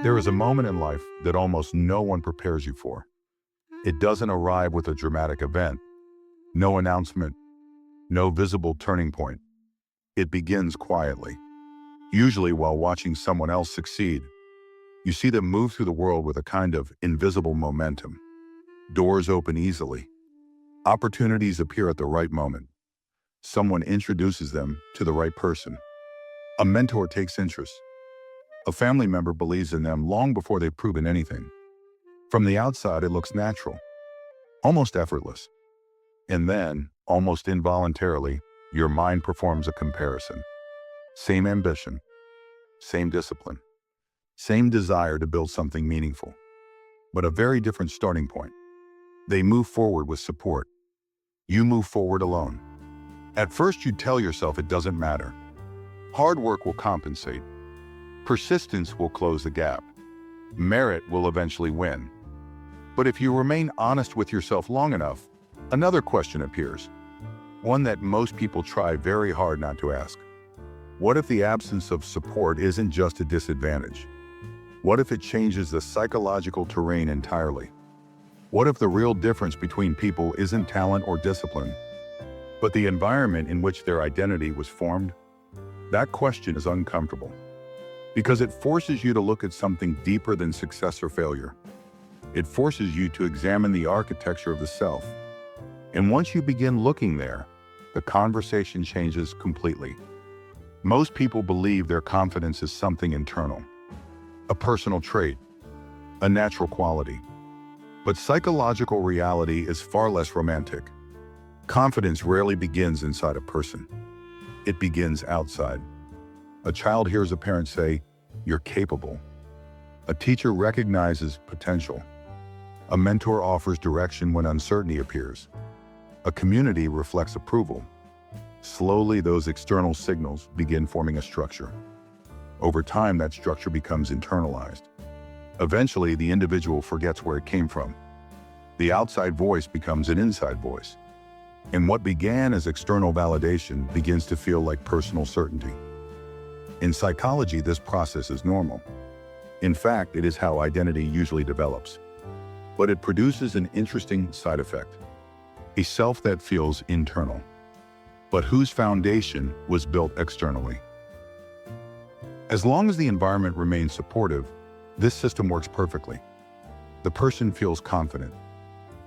There is a moment in life that almost no one prepares you for. It doesn't arrive with a dramatic event, no announcement, no visible turning point. It begins quietly, usually while watching someone else succeed. You see them move through the world with a kind of invisible momentum. Doors open easily. Opportunities appear at the right moment. Someone introduces them to the right person. A mentor takes interest. A family member believes in them long before they've proven anything. From the outside, it looks natural, almost effortless. And then, almost involuntarily, your mind performs a comparison. Same ambition, same discipline, same desire to build something meaningful, but a very different starting point. They move forward with support. You move forward alone. At first, you tell yourself it doesn't matter. Hard work will compensate. Persistence will close the gap. Merit will eventually win. But if you remain honest with yourself long enough, another question appears, one that most people try very hard not to ask. What if the absence of support isn't just a disadvantage? What if it changes the psychological terrain entirely? What if the real difference between people isn't talent or discipline, but the environment in which their identity was formed? That question is uncomfortable, because it forces you to look at something deeper than success or failure. It forces you to examine the architecture of the self. And once you begin looking there, the conversation changes completely. Most people believe their confidence is something internal, a personal trait, a natural quality. But psychological reality is far less romantic. Confidence rarely begins inside a person. It begins outside. A child hears a parent say, "You're capable." A teacher recognizes potential. A mentor offers direction when uncertainty appears. A community reflects approval. Slowly, those external signals begin forming a structure. Over time, that structure becomes internalized. Eventually, the individual forgets where it came from. The outside voice becomes an inside voice. And what began as external validation begins to feel like personal certainty. In psychology, this process is normal. In fact, it is how identity usually develops. But it produces an interesting side effect. A self that feels internal, but whose foundation was built externally. As long as the environment remains supportive, this system works perfectly. The person feels confident.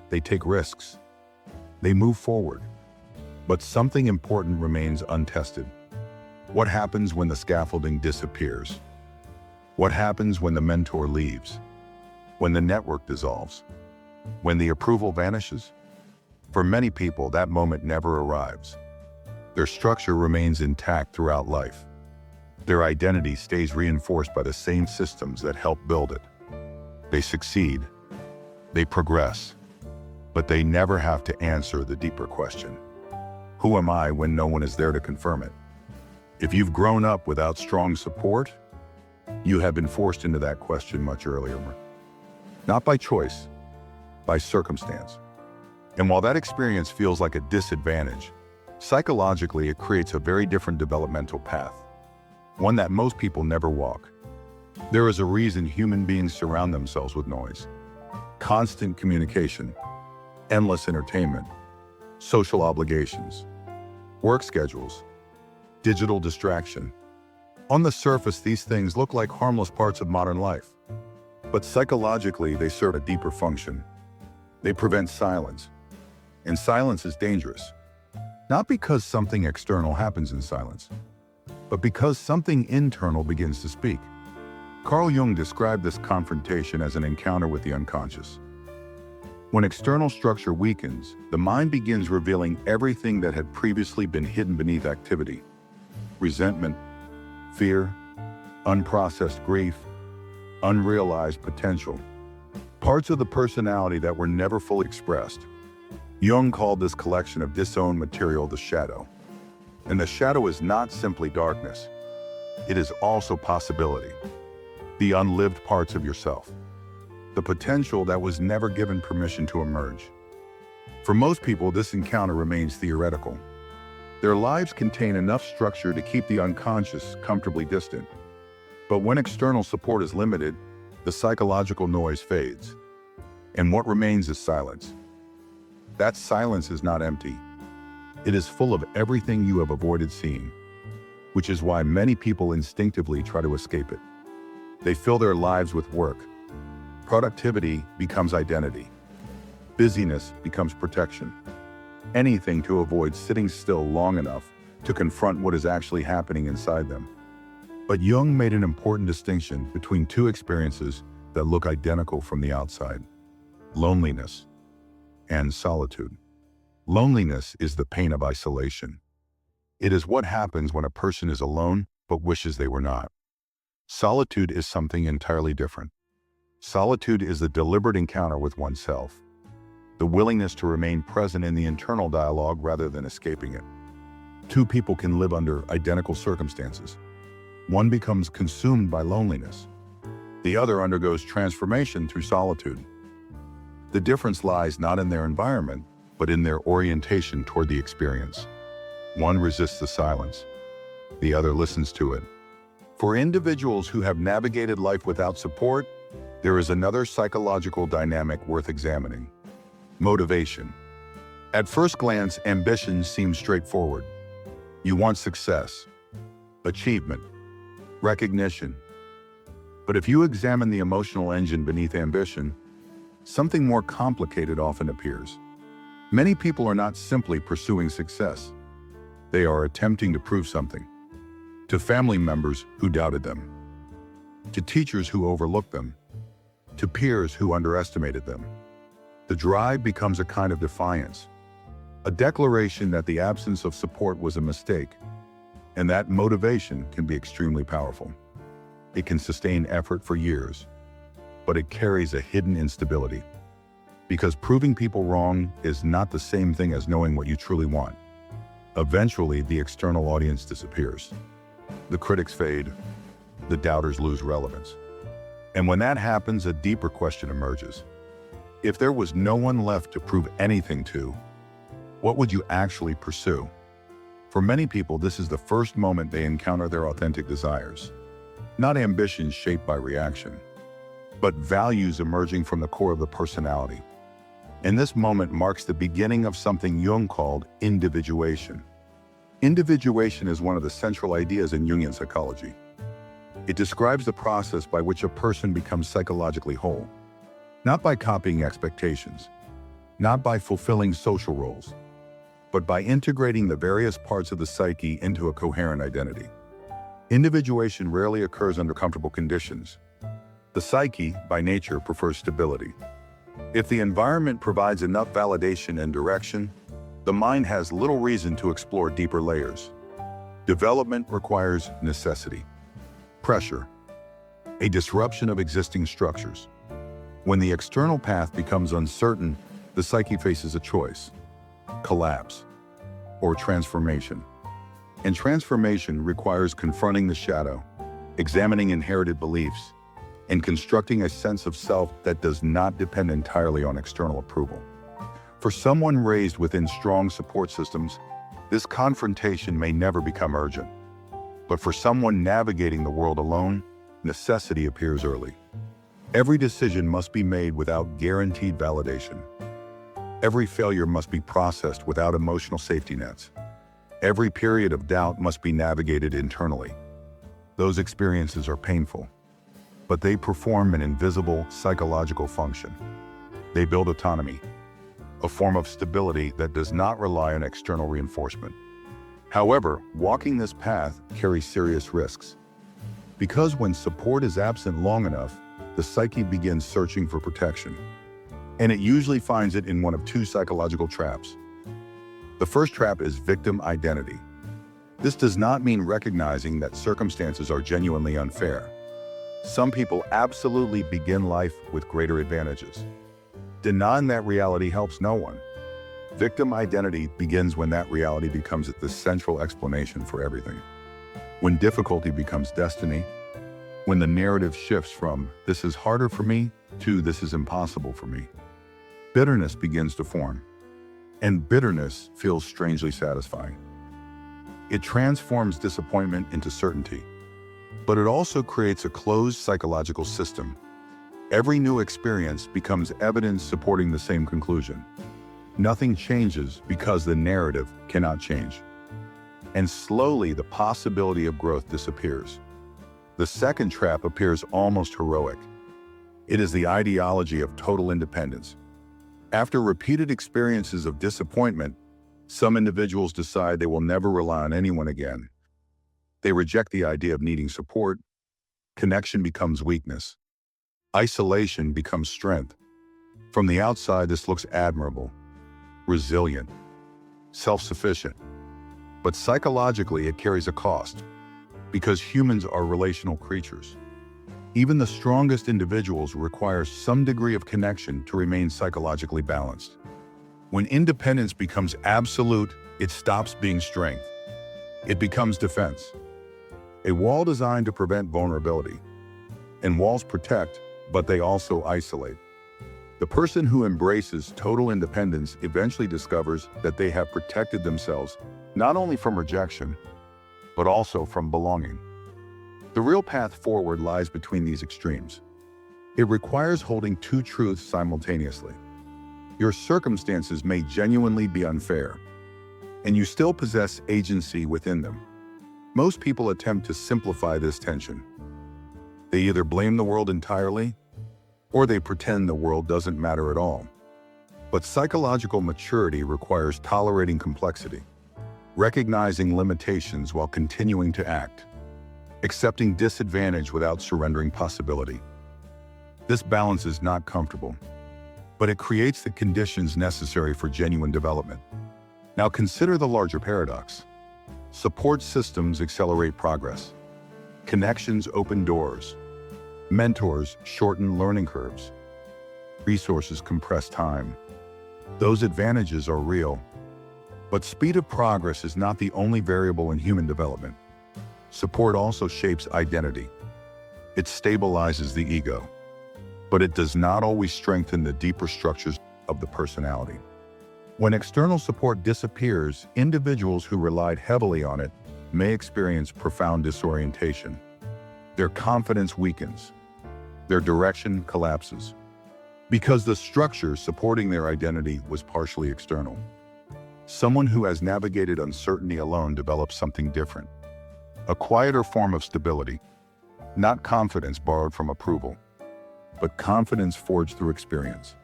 They take risks. They move forward. But something important remains untested. What happens when the scaffolding disappears? What happens when the mentor leaves? When the network dissolves? When the approval vanishes? For many people, that moment never arrives. Their structure remains intact throughout life. Their identity stays reinforced by the same systems that helped build it. They succeed. They progress. But they never have to answer the deeper question. Who am I when no one is there to confirm it? If you've grown up without strong support, you have been forced into that question much earlier. Not by choice, by circumstance. And while that experience feels like a disadvantage, psychologically it creates a very different developmental path, one that most people never walk. There is a reason human beings surround themselves with noise. Constant communication, endless entertainment, social obligations, work schedules, digital distraction. On the surface, these things look like harmless parts of modern life. But psychologically, they serve a deeper function. They prevent silence. And silence is dangerous. Not because something external happens in silence, but because something internal begins to speak. Carl Jung described this confrontation as an encounter with the unconscious. When external structure weakens, the mind begins revealing everything that had previously been hidden beneath activity. Resentment, fear, unprocessed grief, unrealized potential. Parts of the personality that were never fully expressed. Jung called this collection of disowned material the shadow. And the shadow is not simply darkness. It is also possibility. The unlived parts of yourself. The potential that was never given permission to emerge. For most people, this encounter remains theoretical. Their lives contain enough structure to keep the unconscious comfortably distant. But when external support is limited, The psychological noise fades, and what remains is silence. That silence is not empty. It is full of everything you have avoided seeing, which is why many people instinctively try to escape it. They fill their lives with work. Productivity becomes identity. Busyness becomes protection. Anything to avoid sitting still long enough to confront what is actually happening inside them. But Jung made an important distinction between two experiences that look identical from the outside: loneliness and solitude. Loneliness is the pain of isolation. It is what happens when a person is alone but wishes they were not. Solitude is something entirely different. Solitude is the deliberate encounter with oneself, the willingness to remain present in the internal dialogue rather than escaping it. Two people can live under identical circumstances. One becomes consumed by loneliness. The other undergoes transformation through solitude. The difference lies not in their environment, but in their orientation toward the experience. One resists the silence. The other listens to it. For individuals who have navigated life without support, there is another psychological dynamic worth examining: motivation. At first glance, ambition seems straightforward. You want success, achievement, recognition. But if you examine the emotional engine beneath ambition, something more complicated often appears. Many people are not simply pursuing success. They are attempting to prove something. To family members who doubted them, to teachers who overlooked them, to peers who underestimated them. The drive becomes a kind of defiance, a declaration that the absence of support was a mistake, and that motivation can be extremely powerful. It can sustain effort for years, but it carries a hidden instability, because proving people wrong is not the same thing as knowing what you truly want. Eventually, the external audience disappears. The critics fade, the doubters lose relevance. And when that happens, a deeper question emerges. If there was no one left to prove anything to, what would you actually pursue? For many people, this is the first moment they encounter their authentic desires. Not ambitions shaped by reaction, but values emerging from the core of the personality. And this moment marks the beginning of something Jung called individuation. Individuation is one of the central ideas in Jungian psychology. It describes the process by which a person becomes psychologically whole, not by copying expectations, not by fulfilling social roles, but by integrating the various parts of the psyche into a coherent identity. Individuation rarely occurs under comfortable conditions. The psyche, by nature, prefers stability. If the environment provides enough validation and direction, the mind has little reason to explore deeper layers. Development requires necessity, pressure, a disruption of existing structures. When the external path becomes uncertain, the psyche faces a choice: collapse or transformation. And transformation requires confronting the shadow, examining inherited beliefs, and constructing a sense of self that does not depend entirely on external approval. For someone raised within strong support systems, this confrontation may never become urgent. But for someone navigating the world alone, necessity appears early. Every decision must be made without guaranteed validation. Every failure must be processed without emotional safety nets. Every period of doubt must be navigated internally. Those experiences are painful, but they perform an invisible psychological function. They build autonomy, a form of stability that does not rely on external reinforcement. However, walking this path carries serious risks. Because when support is absent long enough, the psyche begins searching for protection. And it usually finds it in one of two psychological traps. The first trap is victim identity. This does not mean recognizing that circumstances are genuinely unfair. Some people absolutely begin life with greater advantages. Denying that reality helps no one. Victim identity begins when that reality becomes the central explanation for everything. When difficulty becomes destiny, when the narrative shifts from "this is harder for me" to "this is impossible for me," bitterness begins to form. And bitterness feels strangely satisfying. It transforms disappointment into certainty, but it also creates a closed psychological system Every new experience becomes evidence supporting the same conclusion. Nothing changes because the narrative cannot change. And slowly, the possibility of growth disappears. The second trap appears almost heroic. It is the ideology of total independence. After repeated experiences of disappointment, some individuals decide they will never rely on anyone again. They reject the idea of needing support. Connection becomes weakness. Isolation becomes strength. From the outside, this looks admirable, resilient, self-sufficient. But psychologically, it carries a cost, because humans are relational creatures. Even the strongest individuals require some degree of connection to remain psychologically balanced. When independence becomes absolute, it stops being strength. It becomes defense. A wall designed to prevent vulnerability. And walls protect, but they also isolate. The person who embraces total independence eventually discovers that they have protected themselves not only from rejection, but also from belonging. The real path forward lies between these extremes. It requires holding two truths simultaneously. Your circumstances may genuinely be unfair, and you still possess agency within them. Most people attempt to simplify this tension. They either blame the world entirely, or they pretend the world doesn't matter at all. But psychological maturity requires tolerating complexity, recognizing limitations while continuing to act, accepting disadvantage without surrendering possibility. This balance is not comfortable, but it creates the conditions necessary for genuine development. Now consider the larger paradox. Support systems accelerate progress. Connections open doors. Mentors shorten learning curves. Resources compress time. Those advantages are real. But speed of progress is not the only variable in human development. Support also shapes identity. It stabilizes the ego, but it does not always strengthen the deeper structures of the personality. When external support disappears, individuals who relied heavily on it may experience profound disorientation. Their confidence weakens. Their direction collapses, because the structure supporting their identity was partially external. Someone who has navigated uncertainty alone develops something different. A quieter form of stability, not confidence borrowed from approval, but confidence forged through experience.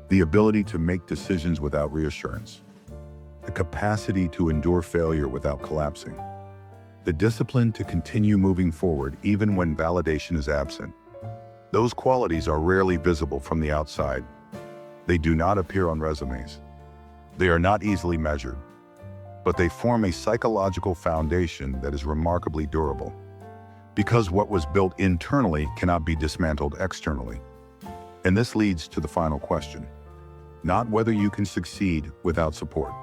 The ability to make decisions without reassurance. The capacity to endure failure without collapsing. The discipline to continue moving forward even when validation is absent. Those qualities are rarely visible from the outside. They do not appear on resumes. They are not easily measured, but they form a psychological foundation that is remarkably durable, because what was built internally cannot be dismantled externally. And this leads to the final question. Not whether you can succeed without support,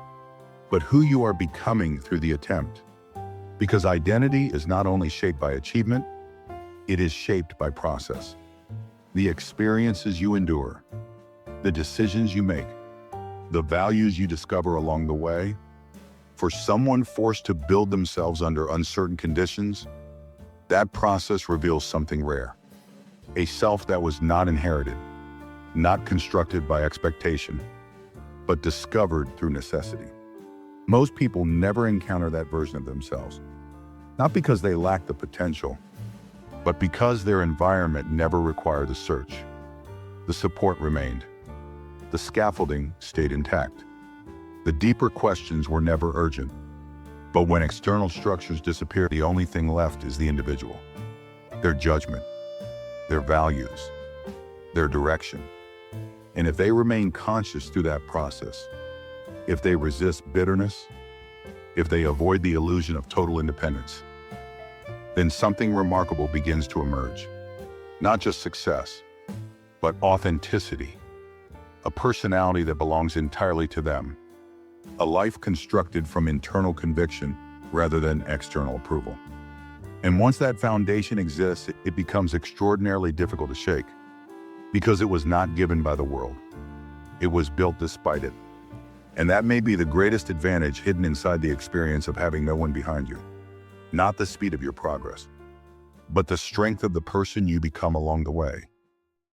but who you are becoming through the attempt. Because identity is not only shaped by achievement, it is shaped by process. The experiences you endure, the decisions you make, the values you discover along the way. For someone forced to build themselves under uncertain conditions, that process reveals something rare. A self that was not inherited, not constructed by expectation, but discovered through necessity. Most people never encounter that version of themselves, not because they lack the potential, but because their environment never required the search. The support remained. The scaffolding stayed intact. The deeper questions were never urgent. But when external structures disappear, the only thing left is the individual. Their judgment, their values, their direction. And if they remain conscious through that process, if they resist bitterness, if they avoid the illusion of total independence, then something remarkable begins to emerge. Not just success, but authenticity. A personality that belongs entirely to them. A life constructed from internal conviction rather than external approval. And once that foundation exists, it becomes extraordinarily difficult to shake, because it was not given by the world. It was built despite it. And that may be the greatest advantage hidden inside the experience of having no one behind you. Not the speed of your progress, but the strength of the person you become along the way.